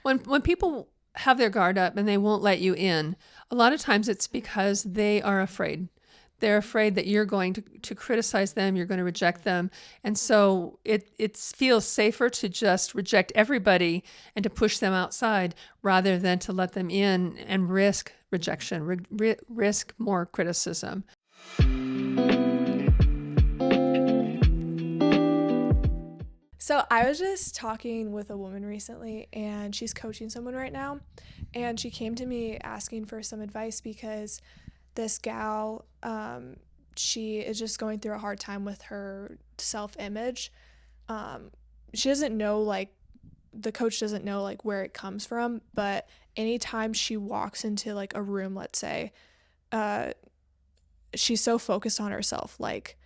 When people have their guard up and they won't let you in, a lot of times it's because they are afraid. They're afraid that you're going to criticize them, you're going to reject them. And so it feels safer to just reject everybody and to push them outside rather than to let them in and risk rejection, risk more criticism. So I was just talking with a woman recently, and she's coaching someone right now, and she came to me asking for some advice because this gal, she is just going through a hard time with her self-image. She doesn't know, like, the coach doesn't know, like, where it comes from, but anytime she walks into, like, a room, let's say, she's so focused on herself, like,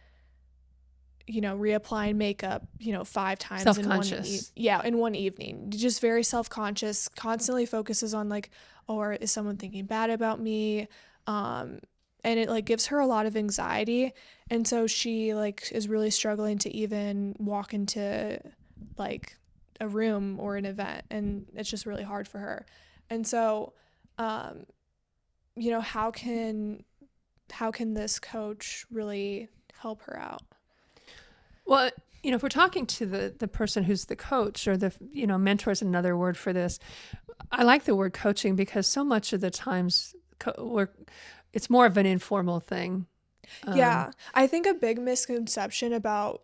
reapplying makeup, 5 times Self-conscious. in one evening. Just very self-conscious, constantly focuses on, like, or is someone thinking bad about me? And it, like, gives her a lot of anxiety. And so she, like, is really struggling to even walk into, like, a room or an event. And it's just really hard for her. And so, how can this coach really help her out? Well, if we're talking to the person who's the coach, or the, mentor is another word for this. I like the word coaching because so much of the times it's more of an informal thing. Yeah, I think a big misconception about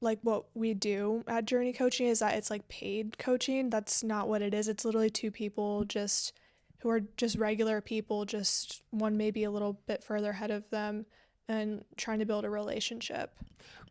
like what we do at Journey Coaching is that it's like paid coaching. That's not what it is. It's literally two people just who are just regular people, just one maybe a little bit further ahead of them and trying to build a relationship.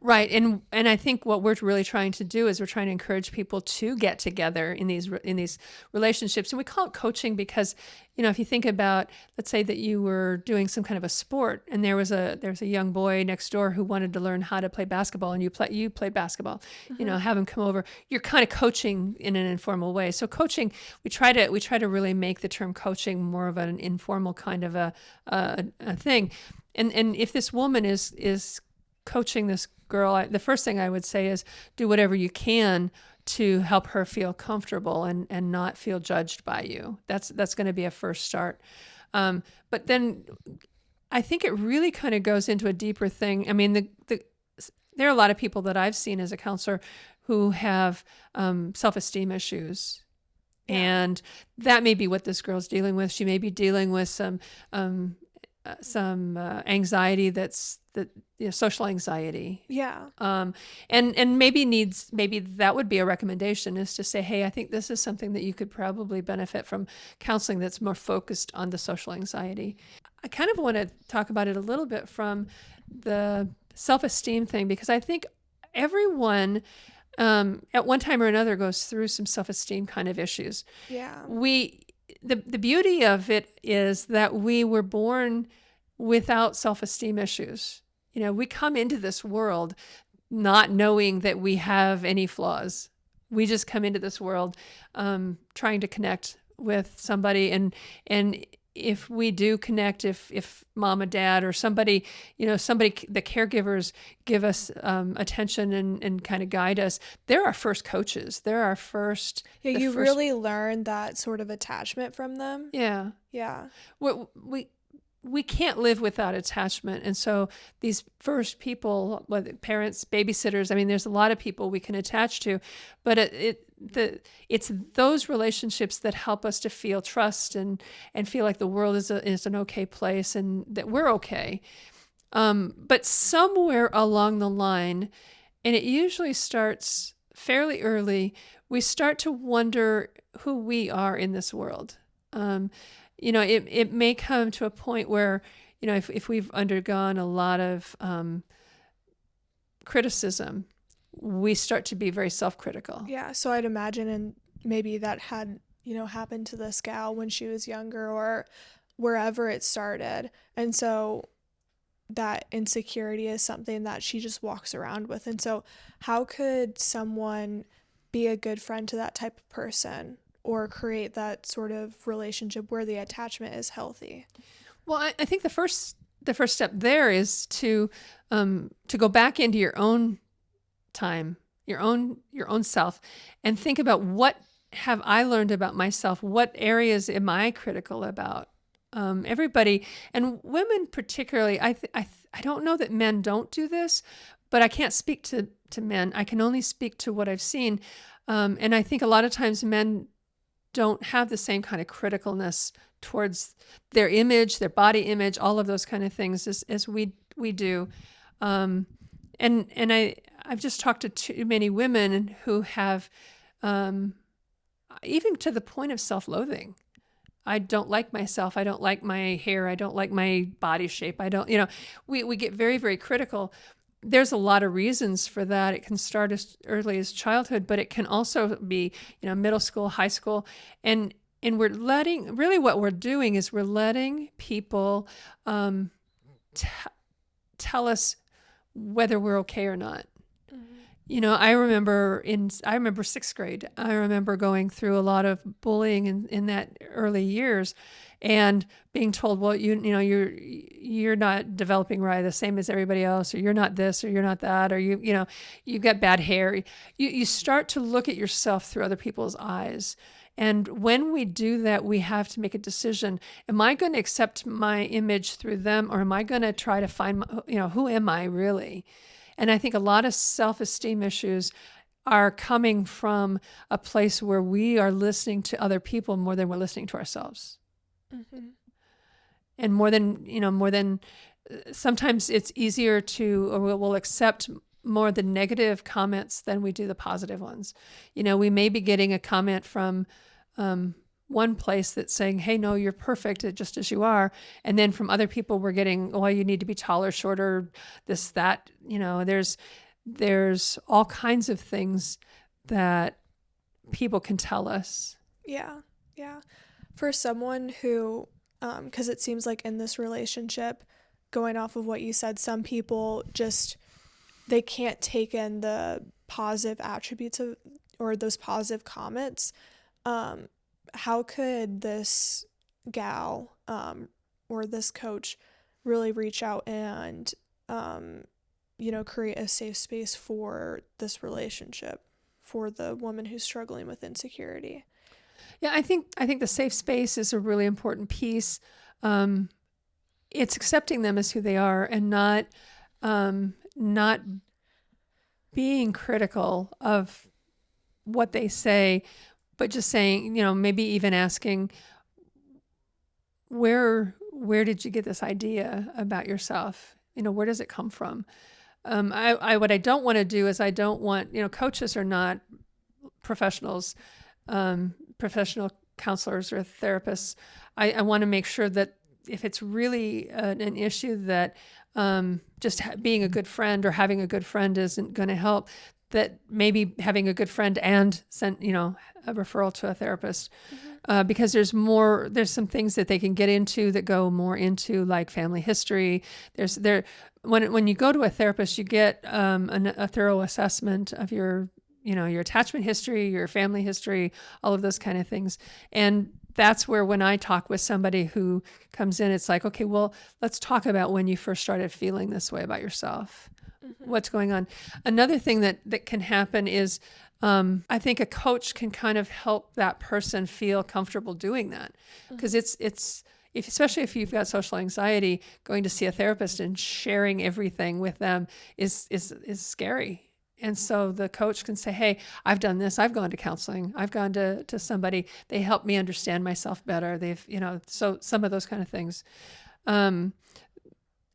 Right. And I think what we're really trying to do is we're trying to encourage people to get together in these relationships. And we call it coaching because, if you think about, let's say that you were doing some kind of a sport and there was a young boy next door who wanted to learn how to play basketball, and you play basketball, have him come over. You're kind of coaching in an informal way. So coaching, we try to really make the term coaching more of an informal kind of a thing. And if this woman is coaching this girl, the first thing I would say is do whatever you can to help her feel comfortable and not feel judged by you. That's going to be a first start. But then I think it really kind of goes into a deeper thing. I mean, there are a lot of people that I've seen as a counselor who have self-esteem issues. Yeah. And that may be what this girl's dealing with. She may be dealing with some anxiety social anxiety. Yeah. And maybe that would be a recommendation, is to say, hey, I think this is something that you could probably benefit from counseling that's more focused on the social anxiety. I kind of want to talk about it a little bit from the self-esteem thing, because I think everyone at one time or another goes through some self-esteem kind of issues. Yeah. The beauty of it is that we were born without self-esteem issues. We come into this world not knowing that we have any flaws. We just come into this world trying to connect with somebody, and if we do connect, if mom and dad or somebody, the caregivers give us attention and kind of guide us, they're our first coaches. They're our first. Yeah, you really learn that sort of attachment from them. Yeah. Yeah. We can't live without attachment. And so these first people, whether parents, babysitters, I mean, there's a lot of people we can attach to, but it's those relationships that help us to feel trust and feel like the world is an okay place and that we're okay. But somewhere along the line, and it usually starts fairly early, we start to wonder who we are in this world. It may come to a point where, if we've undergone a lot of criticism, we start to be very self-critical. Yeah, so I'd imagine, and maybe that had, happened to this gal when she was younger or wherever it started. And so that insecurity is something that she just walks around with. And so how could someone be a good friend to that type of person, or create that sort of relationship where the attachment is healthy? Well, I think the first step there is to go back into your own time, your own self, and think about what have I learned about myself? What areas am I critical about? Everybody, and women particularly, I don't know that men don't do this, but I can't speak to men. I can only speak to what I've seen. And I think a lot of times men don't have the same kind of criticalness towards their image, their body image, all of those kind of things as we do. And I've just talked to too many women who have, even to the point of self-loathing. I don't like myself. I don't like my hair. I don't like my body shape. I don't, we get very, very critical. There's a lot of reasons for that. It can start as early as childhood, but it can also be, middle school, high school. And really what we're doing is we're letting people tell us whether we're okay or not. I remember sixth grade. I remember going through a lot of bullying in that early years, and being told, well, you're not developing right, the same as everybody else, or you're not this, or you're not that, or you've got bad hair. You start to look at yourself through other people's eyes. And when we do that, we have to make a decision. Am I going to accept my image through them, or am I going to try to find, who am I really? And I think a lot of self-esteem issues are coming from a place where we are listening to other people more than we're listening to ourselves. Mm-hmm. And more than sometimes it's easier or we'll accept more the negative comments than we do the positive ones. We may be getting a comment from one place that's saying, hey, no, you're perfect just as you are. And then from other people, we're getting, well, you need to be taller, shorter, this, that, there's all kinds of things that people can tell us. Yeah. Yeah. For someone who, because it seems like in this relationship, going off of what you said, some people they can't take in the positive attributes or those positive comments. How could this gal or this coach really reach out and create a safe space for this relationship for the woman who's struggling with insecurity? Yeah, I think the safe space is a really important piece. It's accepting them as who they are and not being critical of what they say, but just saying, maybe even asking, where did you get this idea about yourself? Where does it come from? What I don't want to do is I don't want, coaches are not professionals, professional counselors or therapists. I want to make sure that if it's really an issue that just being a good friend or having a good friend isn't going to help, that maybe having a good friend and send, a referral to a therapist, because there's some things that they can get into that go more into like family history. When you go to a therapist, you get a thorough assessment of your attachment history, your family history, all of those kind of things. And that's where when I talk with somebody who comes in, it's like, okay, well, let's talk about when you first started feeling this way about yourself. Mm-hmm. What's going on? Another thing that can happen is I think a coach can kind of help that person feel comfortable doing that, because especially if you've got social anxiety, going to see a therapist and sharing everything with them is scary. And so the coach can say, hey, I've done this. I've gone to counseling. I've gone to somebody. They helped me understand myself better. They've, so some of those kind of things. And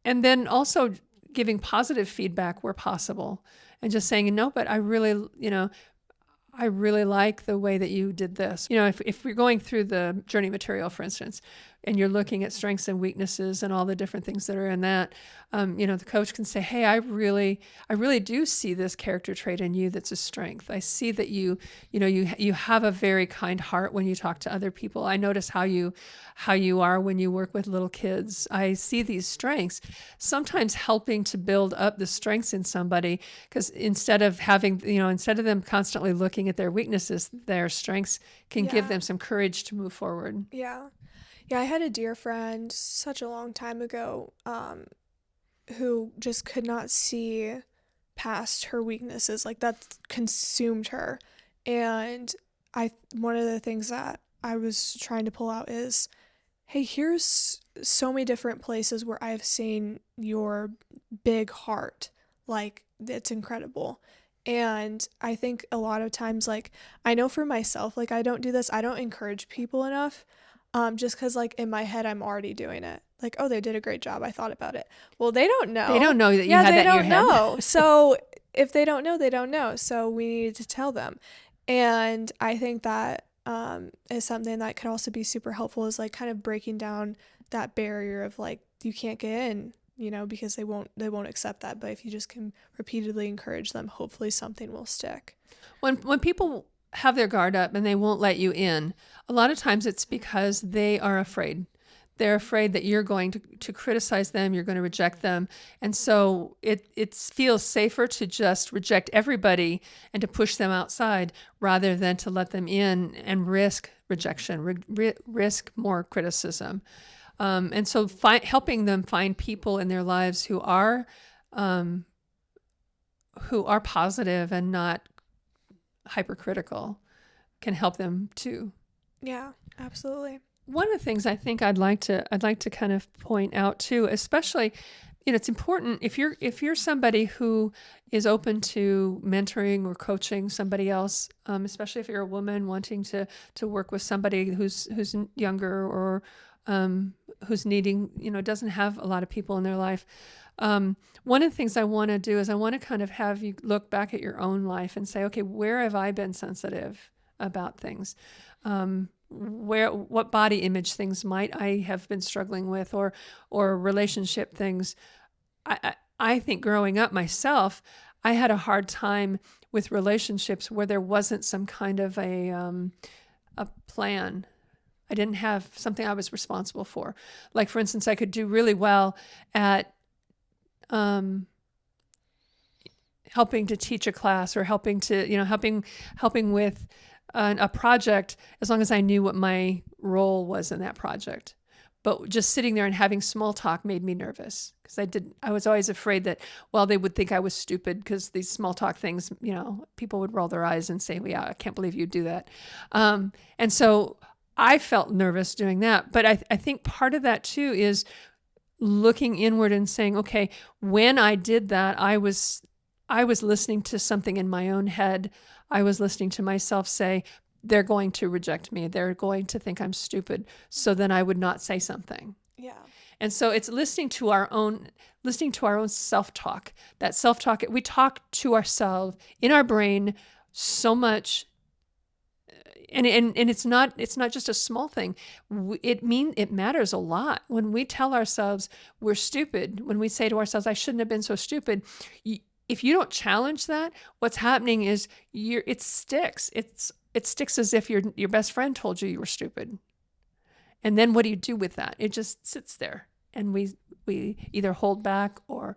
then also giving positive feedback where possible and just saying, no, but I really like the way that you did this. If we're going through the journey material, for instance, and you're looking at strengths and weaknesses and all the different things that are in that, the coach can say, hey, I really do see this character trait in you that's a strength. I see that you have a very kind heart when you talk to other people. I notice how you are when you work with little kids. I see these strengths. Sometimes helping to build up the strengths in somebody, because instead of them constantly looking at their weaknesses, their strengths can give them some courage to move forward. Yeah. Yeah, I had a dear friend such a long time ago who just could not see past her weaknesses. Like, that consumed her. And one of the things that I was trying to pull out is, hey, here's so many different places where I've seen your big heart. Like, it's incredible. And I think a lot of times, like, I know for myself, like, I don't do this, I don't encourage people enough, just because, like, in my head, I'm already doing it. Like, oh, they did a great job. I thought about it. Well, they don't They know. don't know that you Yeah, had they that in your don't head. know. So if they don't know, they don't know. So we needed to tell them. And I think that is something that could also be super helpful, is like kind of breaking down that barrier of like, you can't get in, because they won't accept that. But if you just can repeatedly encourage them, hopefully something will stick. When people have their guard up and they won't let you in, a lot of times it's because they are afraid. They're afraid that you're going to criticize them, you're going to reject them. And so it feels safer to just reject everybody and to push them outside rather than to let them in and risk rejection, risk more criticism. And so helping them find people in their lives um, who are positive and not hypercritical can help them too. Yeah, absolutely. One of the things I think I'd like to kind of point out too, especially, it's important if you're somebody who is open to mentoring or coaching somebody else, especially if you're a woman wanting to work with somebody who's younger or who's needing, doesn't have a lot of people in their life. One of the things I want to do is I want to kind of have you look back at your own life and say, okay, where have I been sensitive about things? What body image things might I have been struggling with, or relationship things. I think growing up myself, I had a hard time with relationships where there wasn't some kind of a plan. I didn't have something I was responsible for. Like, for instance, I could do really well at helping to teach a class, or helping with a project, as long as I knew what my role was in that project. But just sitting there and having small talk made me nervous, because I was always afraid that, well, they would think I was stupid, because these small talk things, people would roll their eyes and say, well, yeah, I can't believe you do that. And so I felt nervous doing that. But I think part of that too is looking inward and saying, okay, when I did that, I was listening to something in my own head. I was listening to myself say, they're going to reject me. They're going to think I'm stupid. So then I would not say something. Yeah. And so it's listening to our own self-talk. That self-talk, we talk to ourselves in our brain so much. And it's not just a small thing. It matters a lot. When we tell ourselves we're stupid, when we say to ourselves, I shouldn't have been so stupid, if you don't challenge that, what's happening is it sticks. It sticks as if your best friend told you were stupid. And then what do you do with that? It just sits there, and we either hold back or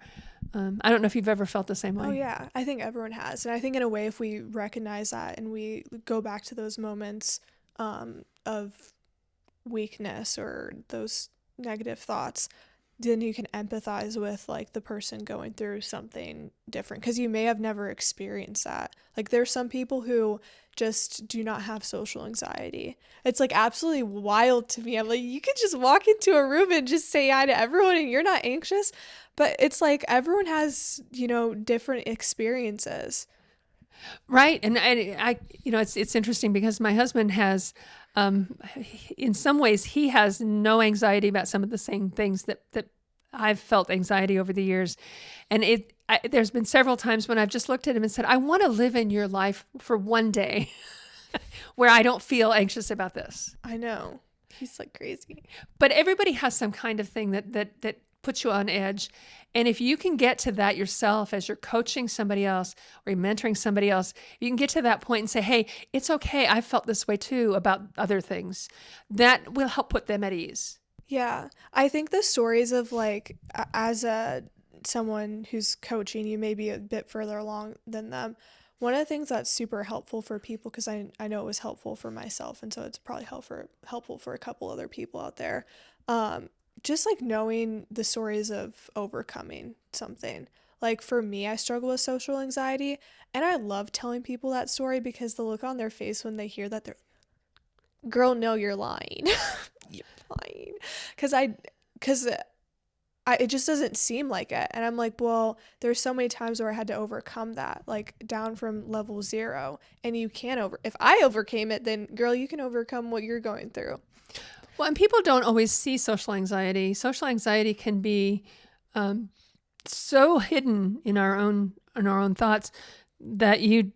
I don't know if you've ever felt the same way. Oh yeah, I think everyone has. And I think in a way, if we recognize that and we go back to those moments of weakness or those negative thoughts, then you can empathize with like the person going through something different, because you may have never experienced that. Like, there's some people who just do not have social anxiety. It's like absolutely wild to me. I'm like, you could just walk into a room and just say hi to everyone and you're not anxious. But it's like everyone has, different experiences. Right. And I it's interesting, because my husband has, in some ways, he has no anxiety about some of the same things that I've felt anxiety over the years. And there's been several times when I've just looked at him and said, I want to live in your life for one day where I don't feel anxious about this. I know. He's like crazy. But everybody has some kind of thing that puts you on edge. And if you can get to that yourself as you're coaching somebody else or you're mentoring somebody else, you can get to that point and say, hey, it's okay. I felt this way too about other things. That will help put them at ease. Yeah. I think the stories of like, as someone who's coaching, you may be a bit further along than them. One of the things that's super helpful for people, because I know it was helpful for myself, and so it's probably helpful for a couple other people out there, just like knowing the stories of overcoming something. Like for me, I struggle with social anxiety, and I love telling people that story because the look on their face when they hear that, they're, girl, no, you're lying. You're lying. Because it just doesn't seem like it. And I'm like, well, there's so many times where I had to overcome that, like down from level 0. And you can if I overcame it, then girl, you can overcome what you're going through. Well, and people don't always see social anxiety. Social anxiety can be so hidden in our own thoughts that you.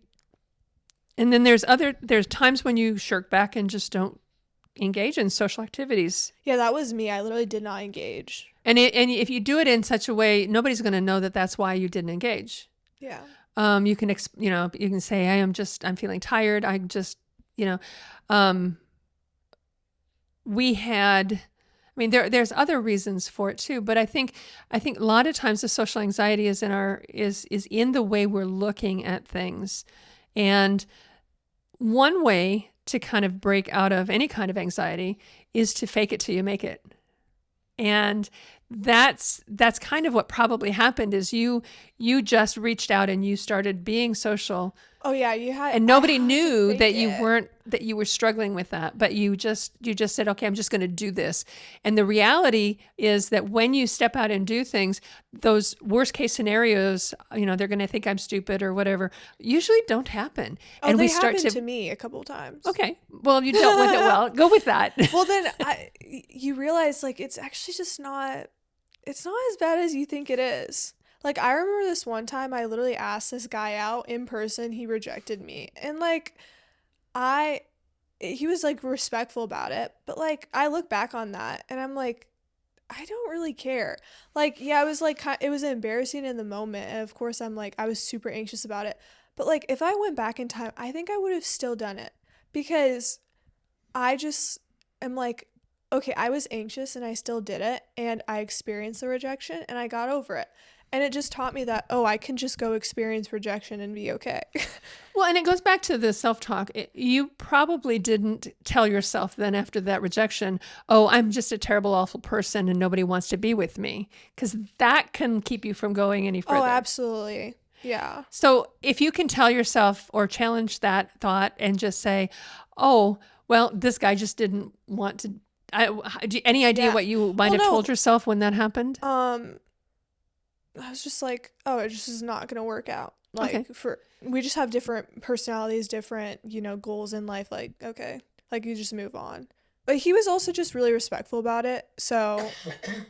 And then there's times when you shirk back and just don't engage in social activities. Yeah, that was me. I literally did not engage. And if you do it in such a way, nobody's going to know that that's why you didn't engage. Yeah. You can you can say, I'm feeling tired. I just, we had, I mean, there's other reasons for it too, but I think a lot of times the social anxiety is in the way we're looking at things. And one way to kind of break out of any kind of anxiety is to fake it till you make it. And that's kind of what probably happened is you just reached out and you started being social. Oh yeah, and nobody knew that you were struggling with that, but you just said, okay, I'm just going to do this. And the reality is that when you step out and do things, those worst case scenarios, they're going to think I'm stupid or whatever, usually don't happen. Oh, and they happened to me a couple of times. Okay, well, you dealt with it well. Go with that. Well, then you realize like it's actually just not. It's not as bad as you think it is. Like, I remember this one time I literally asked this guy out in person. He rejected me. And, like, he was, like, respectful about it. But, like, I look back on that and I'm like, I don't really care. Like, yeah, it was, like, it was embarrassing in the moment. And, of course, I was super anxious about it. But, like, if I went back in time, I think I would have still done it. Because I just am like, okay, I was anxious and I still did it, and I experienced the rejection and I got over it. And it just taught me that, I can just go experience rejection and be okay. Well, and it goes back to the self-talk. You probably didn't tell yourself then after that rejection, I'm just a terrible, awful person and nobody wants to be with me, because that can keep you from going any further. Oh, absolutely. Yeah. So if you can tell yourself or challenge that thought and just say, well, this guy just didn't want to. Any idea what you might have told yourself when that happened? I was just like, it just is not going to work out. Like, we just have different personalities, different, goals in life. Like, okay, like you just move on. But he was also just really respectful about it. So,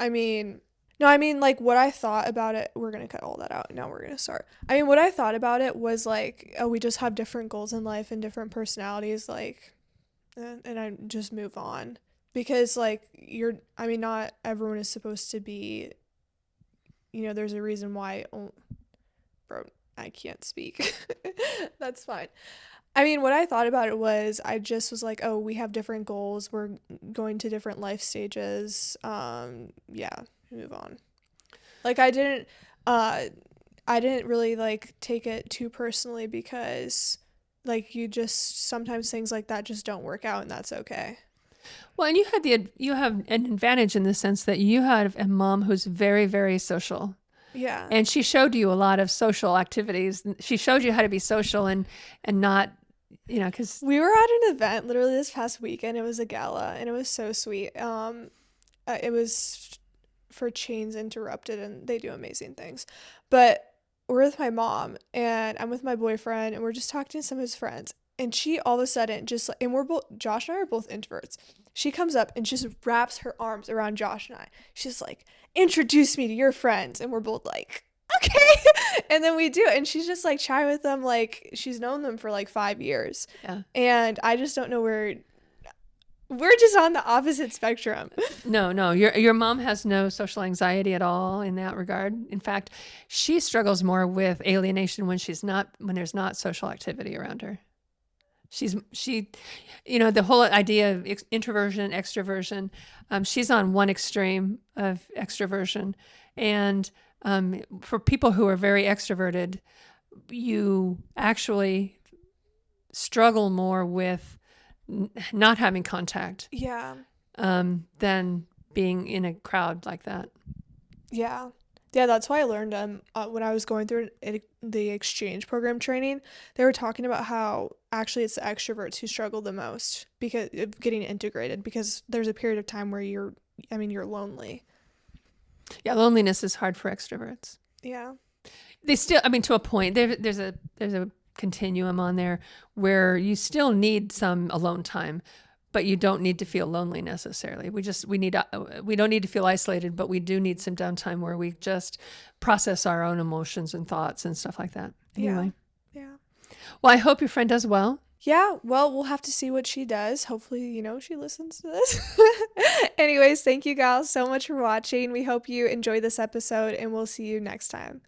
like what I thought about it, we're going to cut all that out. Now we're going to start. What I thought about it was like, we just have different goals in life and different personalities. Like, and I just move on. Because, like, not everyone is supposed to be, there's a reason why, bro, I can't speak. That's fine. What I thought about it was, I just was like, we have different goals. We're going to different life stages. Move on. Like, I didn't really, like, take it too personally because, like, sometimes things like that just don't work out, and that's okay. Well, and you have an advantage in the sense that you have a mom who's very, very social. Yeah. And she showed you a lot of social activities. She showed you how to be social and not, because we were at an event literally this past weekend. It was a gala and it was so sweet. It was for Chains Interrupted and they do amazing things. But we're with my mom and I'm with my boyfriend and we're just talking to some of his friends. And she all of a sudden Josh and I are both introverts. She comes up and just wraps her arms around Josh and I. She's like, introduce me to your friends. And we're both like, okay. And then we do. And she's just like chatting with them. Like she's known them for like 5 years. Yeah. And I just don't know we're just on the opposite spectrum. No. Your mom has no social anxiety at all in that regard. In fact, she struggles more with alienation when there's not social activity around her. The whole idea of introversion, extroversion, she's on one extreme of extroversion. And for people who are very extroverted, you actually struggle more with not having contact. Yeah. Than being in a crowd like that. Yeah. Yeah, that's why I learned when I was going through the exchange program training. They were talking about how actually it's the extroverts who struggle the most because of getting integrated, because there's a period of time where you're lonely. Yeah, loneliness is hard for extroverts. Yeah. They still, I mean, to a point. There's a continuum on there where you still need some alone time, but you don't need to feel lonely necessarily. We don't need to feel isolated, but we do need some downtime where we just process our own emotions and thoughts and stuff like that. Yeah. Anyway, Yeah. well, I hope your friend does well. Yeah, well, we'll have to see what she does. Hopefully, she listens to this. Anyways, thank you guys so much for watching. We hope you enjoy this episode, and we'll see you next time.